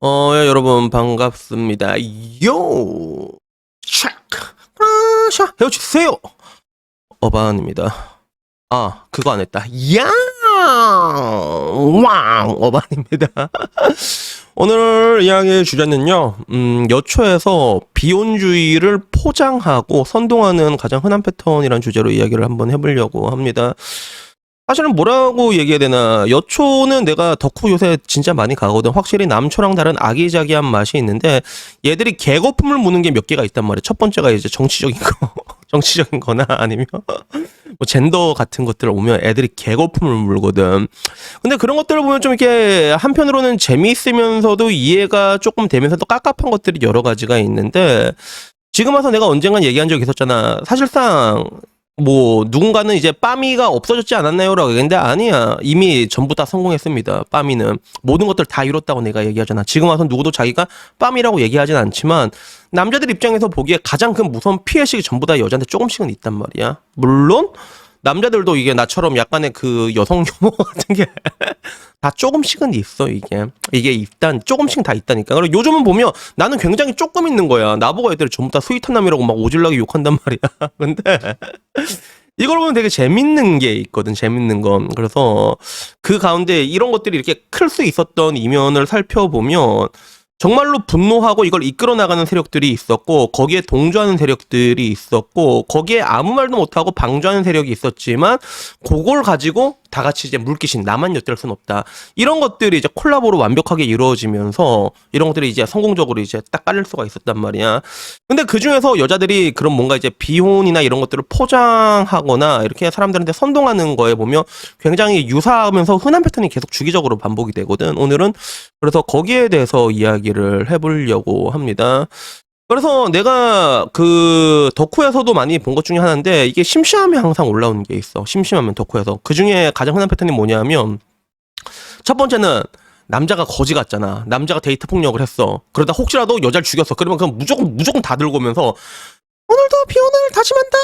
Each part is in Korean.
여러분 반갑습니다. 요! 샥! 샤! 헤어주세요! 어반입니다. 아, 그거 안 했다. 야! 왕! 어반입니다. 오늘 이야기의 주제는요, 여초에서 비혼주의를 포장하고 선동하는 가장 흔한 패턴이라는 주제로 이야기를 한번 해보려고 합니다. 사실은 뭐라고 얘기해야 되나, 여초는 내가 덕후 요새 진짜 많이 가거든. 확실히 남초랑 다른 아기자기한 맛이 있는데, 얘들이 개거품을 무는 게 몇 개가 있단 말이야. 첫 번째가 이제 정치적인 거, 정치적인 거나 아니면 뭐 젠더 같은 것들 오면 애들이 개거품을 물거든. 근데 그런 것들을 보면 좀 이렇게 한편으로는 재미있으면서도 이해가 조금 되면서도 깝깝한 것들이 여러 가지가 있는데, 지금 와서 내가 언젠간 얘기한 적이 있었잖아. 사실상 뭐 누군가는 이제 빠미가 없어졌지 않았나요라고 얘기했는데, 아니야, 이미 전부 다 성공했습니다. 빠미는 모든 것들 다 이뤘다고 내가 얘기하잖아. 지금 와서 누구도 자기가 빠미라고 얘기하진 않지만, 남자들 입장에서 보기에 가장 큰 무서운 피해식이 전부 다 여자한테 조금씩은 있단 말이야. 물론 남자들도 이게 나처럼 약간의 그 여성 혐오 같은 게 다 조금씩은 있어. 이게 일단 조금씩 다 있다니까. 그리고 요즘은 보면 나는 굉장히 조금 있는 거야. 나보고 애들이 전부 다 스윗한 남이라고 막 오질나게 욕한단 말이야. 근데 이걸 보면 되게 재밌는 게 있거든. 재밌는 건. 그래서 그 가운데 이런 것들이 이렇게 클 수 있었던 이면을 살펴보면, 정말로 분노하고 이걸 이끌어 나가는 세력들이 있었고, 거기에 동조하는 세력들이 있었고, 거기에 아무 말도 못하고 방조하는 세력이 있었지만, 그걸 가지고 다 같이 이제 물귀신, 나만 엿들 순 없다, 이런 것들이 이제 콜라보로 완벽하게 이루어지면서 이런 것들이 이제 성공적으로 이제 딱 깔릴 수가 있었단 말이야. 근데 그 중에서 여자들이 그런 뭔가 이제 비혼이나 이런 것들을 포장하거나 이렇게 사람들한테 선동하는 거에 보면 굉장히 유사하면서 흔한 패턴이 계속 주기적으로 반복이 되거든. 오늘은 그래서 거기에 대해서 이야기를 해보려고 합니다. 그래서 내가 그 덕후에서도 많이 본 것 중에 하나인데, 이게 심심하면 항상 올라오는 게 있어. 심심하면 덕후에서. 그 중에 가장 흔한 패턴이 뭐냐면, 첫 번째는 남자가 거지 같잖아. 남자가 데이트 폭력을 했어. 그러다 혹시라도 여자를 죽였어. 그러면 그럼 무조건 다 들고 오면서 오늘도 비오늘 다짐한다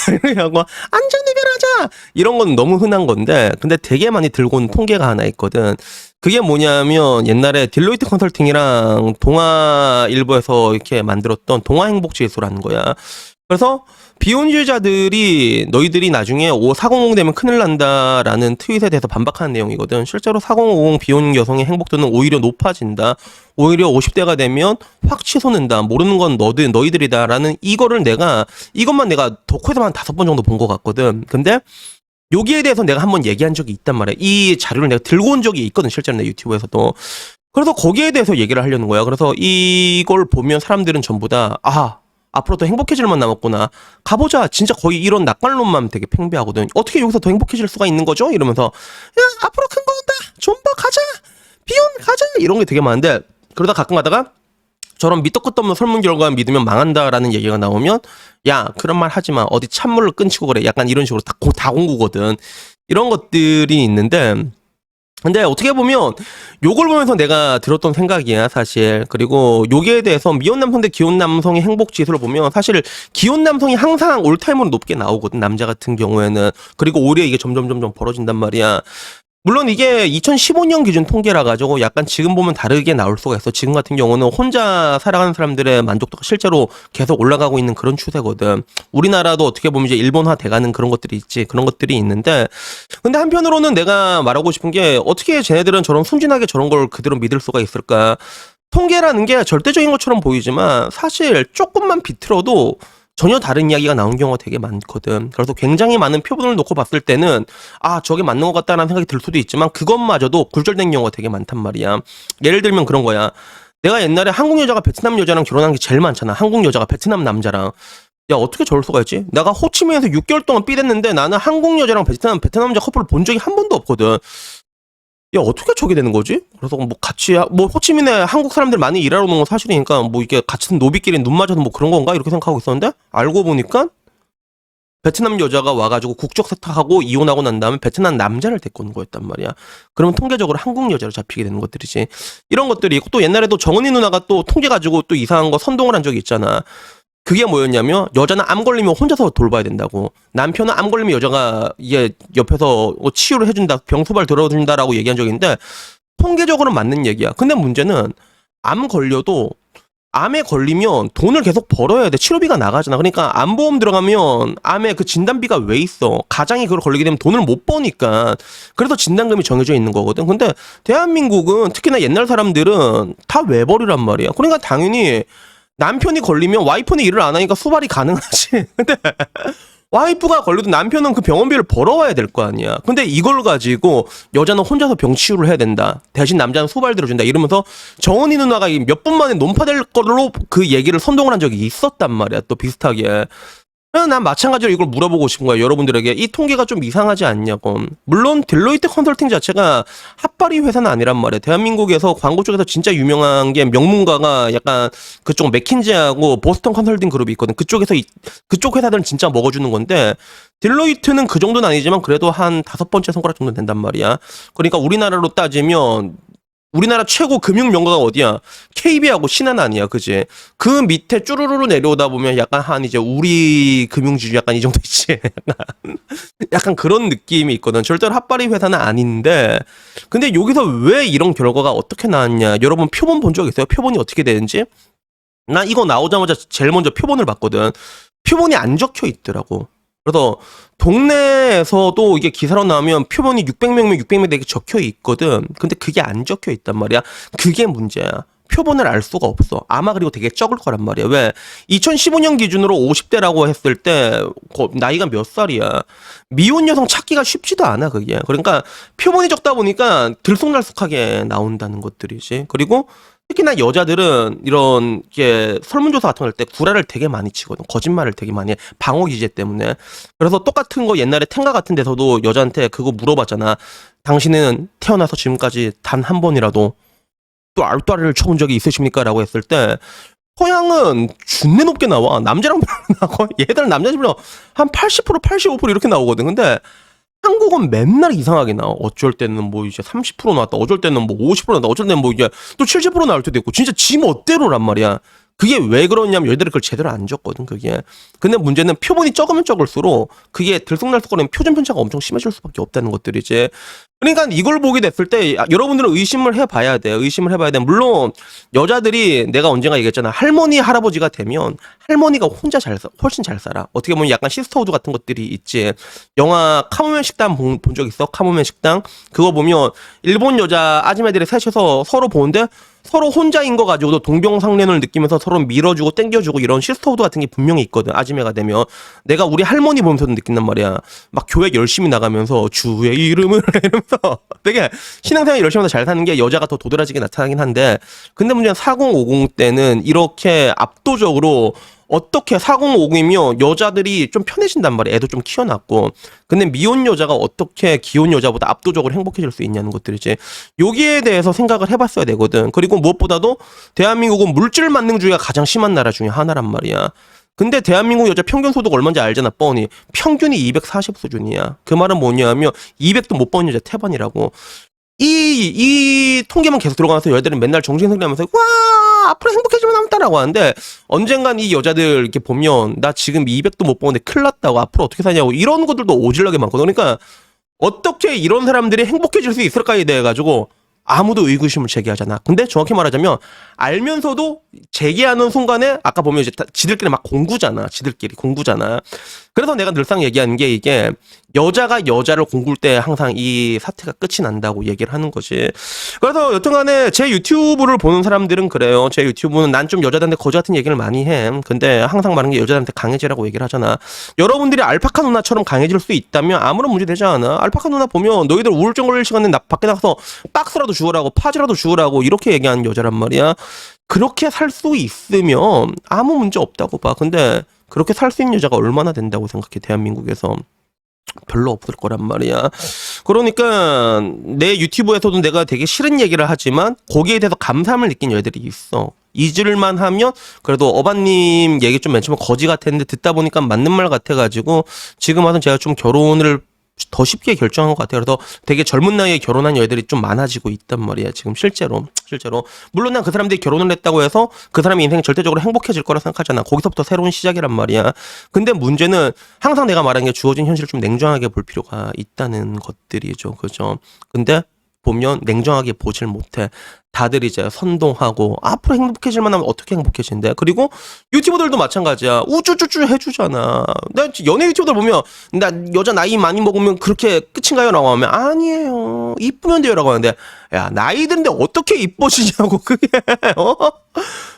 이렇게 하고 안전 이별하자, 이런 건 너무 흔한 건데, 근데 되게 많이 들고 온 통계가 하나 있거든. 그게 뭐냐면, 옛날에 딜로이트 컨설팅이랑 동아일보에서 이렇게 만들었던 동아행복지수라는 거야. 그래서 비혼주의자들이 너희들이 나중에 400 되면 큰일 난다라는 트윗에 대해서 반박하는 내용이거든. 실제로 4050 비혼 여성의 행복도는 오히려 높아진다. 오히려 50대가 되면 확 치솟는다. 모르는 건 너희들이다라는 이것만 내가 덕후에서 한 5번 정도 본 것 같거든. 근데 여기에 대해서 내가 한번 얘기한 적이 있단 말이야. 이 자료를 내가 들고 온 적이 있거든, 실제로 내 유튜브에서도. 그래서 거기에 대해서 얘기를 하려는 거야. 그래서 이걸 보면 사람들은 전부 다, 앞으로 더 행복해질만 남았구나, 가보자, 진짜 거의 이런 낙관론만 되게 팽배하거든. 어떻게 여기서 더 행복해질 수가 있는 거죠? 이러면서, 야, 앞으로 큰 거 온다, 존버 가자, 비혼 가자, 이런 게 되게 많은데, 그러다 가끔 가다가 저런 밑도 끝도 없는 설문 결과 믿으면 망한다라는 얘기가 나오면, 야, 그런 말 하지 마, 어디 찬물을 끊치고 그래, 약간 이런 식으로 다 공구거든. 이런 것들이 있는데, 근데 어떻게 보면 요걸 보면서 내가 들었던 생각이야, 사실. 그리고 요기에 대해서 미혼 남성 대 기혼 남성의 행복 지수를 보면, 사실 기혼 남성이 항상 올타임으로 높게 나오거든, 남자 같은 경우에는. 그리고 오히려 이게 점점 벌어진단 말이야. 물론 이게 2015년 기준 통계라 가지고 약간 지금 보면 다르게 나올 수가 있어. 지금 같은 경우는 혼자 살아가는 사람들의 만족도가 실제로 계속 올라가고 있는 그런 추세거든. 우리나라도 어떻게 보면 이제 일본화 돼가는 그런 것들이 있지. 그런 것들이 있는데, 근데 한편으로는 내가 말하고 싶은 게, 어떻게 쟤네들은 저런 순진하게 저런 걸 그대로 믿을 수가 있을까? 통계라는 게 절대적인 것처럼 보이지만 사실 조금만 비틀어도 전혀 다른 이야기가 나온 경우가 되게 많거든. 그래서 굉장히 많은 표본을 놓고 봤을 때는 저게 맞는 것 같다라는 생각이 들 수도 있지만, 그것마저도 굴절된 경우가 되게 많단 말이야. 예를 들면 그런 거야. 내가 옛날에 한국 여자가 베트남 여자랑 결혼한 게 제일 많잖아. 한국 여자가 베트남 남자랑. 야, 어떻게 저럴 수가 있지? 내가 호치민에서 6개월 동안 삐댔는데 나는 한국 여자랑 베트남 남자 커플을 본 적이 한 번도 없거든. 야, 어떻게 저게 되는 거지? 그래서 뭐 같이, 뭐 호치민에 한국 사람들 많이 일하러 오는 건 사실이니까 뭐 이게 같은 노비끼리 눈 맞아서 뭐 그런 건가, 이렇게 생각하고 있었는데, 알고 보니까 베트남 여자가 와가지고 국적 세탁하고 이혼하고 난 다음에 베트남 남자를 데리고 오는 거였단 말이야. 그러면 통계적으로 한국 여자로 잡히게 되는 것들이지. 이런 것들이 있고, 또 옛날에도 정은희 누나가 또 통계 가지고 또 이상한 거 선동을 한 적이 있잖아. 그게 뭐였냐면, 여자는 암 걸리면 혼자서 돌봐야 된다고, 남편은 암 걸리면 여자가 이게 옆에서 치유를 해준다, 병소발 들어준다라고 얘기한 적이 있는데, 통계적으로는 맞는 얘기야. 근데 문제는 암 걸려도 암에 걸리면 돈을 계속 벌어야 돼. 치료비가 나가잖아. 그러니까 암보험 들어가면 암에 그 진단비가 왜 있어? 가장이 그걸 걸리게 되면 돈을 못 버니까. 그래서 진단금이 정해져 있는 거거든. 근데 대한민국은 특히나 옛날 사람들은 다 외벌이란 말이야. 그러니까 당연히 남편이 걸리면 와이프는 일을 안 하니까 수발이 가능하지. 근데 와이프가 걸려도 남편은 그 병원비를 벌어와야 될 거 아니야. 근데 이걸 가지고 여자는 혼자서 병 치유를 해야 된다. 대신 남자는 수발 들어준다. 이러면서 정은이 누나가 몇 분 만에 논파될 걸로 그 얘기를 선동을 한 적이 있었단 말이야. 또 비슷하게. 그래서 난 마찬가지로 이걸 물어보고 싶은 거야. 여러분들에게 이 통계가 좀 이상하지 않냐고. 물론 딜로이트 컨설팅 자체가 핫바리 회사는 아니란 말이야. 대한민국에서 광고 쪽에서 진짜 유명한 게 명문가가 약간 그쪽 맥킨지하고 보스턴 컨설팅 그룹이 있거든. 그쪽 회사들은 진짜 먹어주는 건데 딜로이트는 그 정도는 아니지만 그래도 한 5번째 손가락 정도 된단 말이야. 그러니까 우리나라로 따지면 우리나라 최고 금융 명가가 어디야? KB하고 신한 아니야, 그지? 그 밑에 쭈루루루 내려오다 보면 약간 한 이제 우리 금융주주 약간 이 정도 있지. 약간 그런 느낌이 있거든. 절대로 핫바리 회사는 아닌데, 근데 여기서 왜 이런 결과가 어떻게 나왔냐? 여러분 표본 본 적 있어요? 표본이 어떻게 되는지? 나 이거 나오자마자 제일 먼저 표본을 봤거든. 표본이 안 적혀 있더라고. 그래서 동네에서도 이게 기사로 나오면 표본이 600명이면 600명 되게 적혀 있거든. 근데 그게 안 적혀 있단 말이야. 그게 문제야. 표본을 알 수가 없어. 아마 그리고 되게 적을 거란 말이야. 왜? 2015년 기준으로 50대라고 했을 때 나이가 몇 살이야. 미혼 여성 찾기가 쉽지도 않아 그게. 그러니까 표본이 적다 보니까 들쑥날쑥하게 나온다는 것들이지. 그리고 특히나 여자들은 이런 게 설문조사 같은 거 할 때 구라를 되게 많이 치거든. 거짓말을 되게 많이 해. 방어 기제 때문에. 그래서 똑같은 거 옛날에 텐가 같은 데서도 여자한테 그거 물어봤잖아. 당신은 태어나서 지금까지 단 한 번이라도 또 알또아리를 쳐본 적이 있으십니까? 라고 했을 때 서양은 준내 높게 나와. 남자랑 나고 얘들은 남자 집으로 한 80% 85% 이렇게 나오거든. 근데 한국은 맨날 이상하게 나와. 어쩔 때는 뭐 이제 30% 나왔다. 어쩔 때는 뭐 50% 나왔다. 어쩔 때는 뭐 이제 또 70% 나올 때도 있고. 진짜 지 멋대로란 말이야. 그게 왜 그러냐면 얘들이 그걸 제대로 안 적거든 그게. 근데 문제는 표본이 적으면 적을수록 그게 들쑥날쑥거리면 표준 편차가 엄청 심해질 수밖에 없다는 것들이지. 그러니까 이걸 보게 됐을 때 여러분들은 의심을 해봐야 돼. 의심을 해봐야 돼. 물론 여자들이 내가 언젠가 얘기했잖아. 할머니 할아버지가 되면 할머니가 훨씬 잘 살아. 어떻게 보면 약간 시스터우드 같은 것들이 있지. 영화 카모멘 식당 본 적 있어? 카모멘 식당 그거 보면 일본 여자 아줌마들이 셋이서 서로 보는데 서로 혼자인 거 가지고도 동병상련을 느끼면서 서로 밀어주고 땡겨주고 이런 시스터우드 같은 게 분명히 있거든. 아줌매가 되면 내가 우리 할머니 보면서도 느낀단 말이야. 막 교회 열심히 나가면서 주의 이름을 이러면서 되게 신앙생활 열심히 하면서 잘 사는 게 여자가 더 도드라지게 나타나긴 한데 근데 문제는 4050 때는 이렇게 압도적으로 어떻게 4050이면 여자들이 좀 편해진단 말이야. 애도 좀 키워놨고. 근데 미혼 여자가 어떻게 기혼 여자보다 압도적으로 행복해질 수 있냐는 것들이지. 여기에 대해서 생각을 해봤어야 되거든. 그리고 무엇보다도 대한민국은 물질 만능주의가 가장 심한 나라 중에 하나란 말이야. 근데 대한민국 여자 평균 소득 얼마인지 알잖아, 뻔히. 평균이 240 수준이야. 그 말은 뭐냐면 200도 못 버는 여자 태반이라고. 이 통계만 계속 들어가면서 여자들은 맨날 정신승리하면서 와 앞으로 행복해지면 하겠다라고 하는데 언젠간 이 여자들 이렇게 보면 나 지금 200도 못 버는데 큰일 났다고 앞으로 어떻게 사냐고 이런 것들도 오질나게 많거든. 그러니까 어떻게 이런 사람들이 행복해질 수 있을까에 대해 가지고 아무도 의구심을 제기하잖아. 근데 정확히 말하자면 알면서도 제기하는 순간에 아까 보면 이제 지들끼리 막 공구잖아. 지들끼리 공구잖아. 그래서 내가 늘상 얘기하는 게 이게 여자가 여자를 공굴 때 항상 이 사태가 끝이 난다고 얘기를 하는 거지. 그래서 여튼간에 제 유튜브를 보는 사람들은 그래요. 제 유튜브는 난 좀 여자들한테 거지 같은 얘기를 많이 해. 근데 항상 말하는 게 여자들한테 강해지라고 얘기를 하잖아. 여러분들이 알파카 누나처럼 강해질 수 있다면 아무런 문제 되지 않아. 알파카 누나 보면 너희들 우울증 걸릴 시간에 밖에 나가서 박스라도 주우라고 파지라도 주우라고 이렇게 얘기하는 여자란 말이야. 그렇게 살 수 있으면 아무 문제 없다고 봐. 근데 그렇게 살 수 있는 여자가 얼마나 된다고 생각해 대한민국에서. 별로 없을 거란 말이야. 그러니까 내 유튜브에서도 내가 되게 싫은 얘기를 하지만 거기에 대해서 감사함을 느낀 여자들이 있어. 잊을만 하면 그래도 어반님 얘기 좀 맨 처음에 거지 같았는데 듣다 보니까 맞는 말 같아가지고 지금 와서 제가 좀 결혼을 더 쉽게 결정한 것 같아요. 그래서 되게 젊은 나이에 결혼한 여자들이 좀 많아지고 있단 말이야. 지금 실제로. 물론 난 그 사람들이 결혼을 했다고 해서 그 사람의 인생이 절대적으로 행복해질 거라 생각하잖아. 거기서부터 새로운 시작이란 말이야. 근데 문제는 항상 내가 말한 게 주어진 현실을 좀 냉정하게 볼 필요가 있다는 것들이죠. 그죠? 근데 보면 냉정하게 보질 못해. 다들 이제 선동하고 앞으로 행복해질 만하면 어떻게 행복해진대. 그리고 유튜버들도 마찬가지야. 우쭈쭈쭈 해주잖아. 나 연예 유튜버들 보면 나 여자 나이 많이 먹으면 그렇게 끝인가요? 라고 하면 아니에요. 이쁘면 돼요. 라고 하는데 야 나이 드는데 어떻게 이뻐지냐고 그게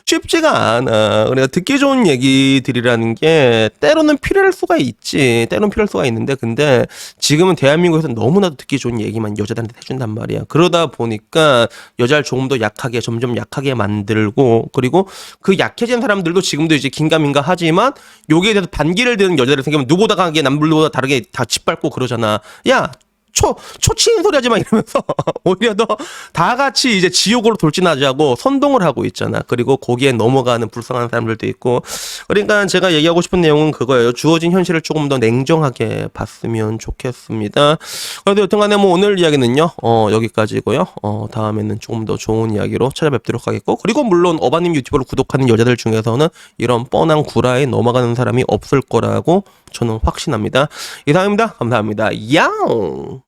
쉽지가 않아. 그래서 듣기 좋은 얘기들이라는 게 때로는 필요할 수가 있지. 때로는 필요할 수가 있는데 근데 지금은 대한민국에서 너무나도 듣기 좋은 얘기만 여자들한테 해준단 말이야. 그러다 보니까 여자를 조금 더 약하게 점점 약하게 만들고 그리고 그 약해진 사람들도 지금도 이제 긴가민가 하지만 여기에 대해서 반기를 드는 여자들이 생기면 누구보다 강하게 남들보다 다르게 다 짓밟고 그러잖아. 야 초치인 소리 하지 마 이러면서 오히려 더 다 같이 이제 지옥으로 돌진하자고 선동을 하고 있잖아. 그리고 거기에 넘어가는 불쌍한 사람들도 있고. 그러니까 제가 얘기하고 싶은 내용은 그거예요. 주어진 현실을 조금 더 냉정하게 봤으면 좋겠습니다. 그래도 여튼간에 뭐 오늘 이야기는요, 여기까지고요. 다음에는 조금 더 좋은 이야기로 찾아뵙도록 하겠고. 그리고 물론 어바님 유튜브를 구독하는 여자들 중에서는 이런 뻔한 구라에 넘어가는 사람이 없을 거라고 저는 확신합니다. 이상입니다. 감사합니다. 야옹!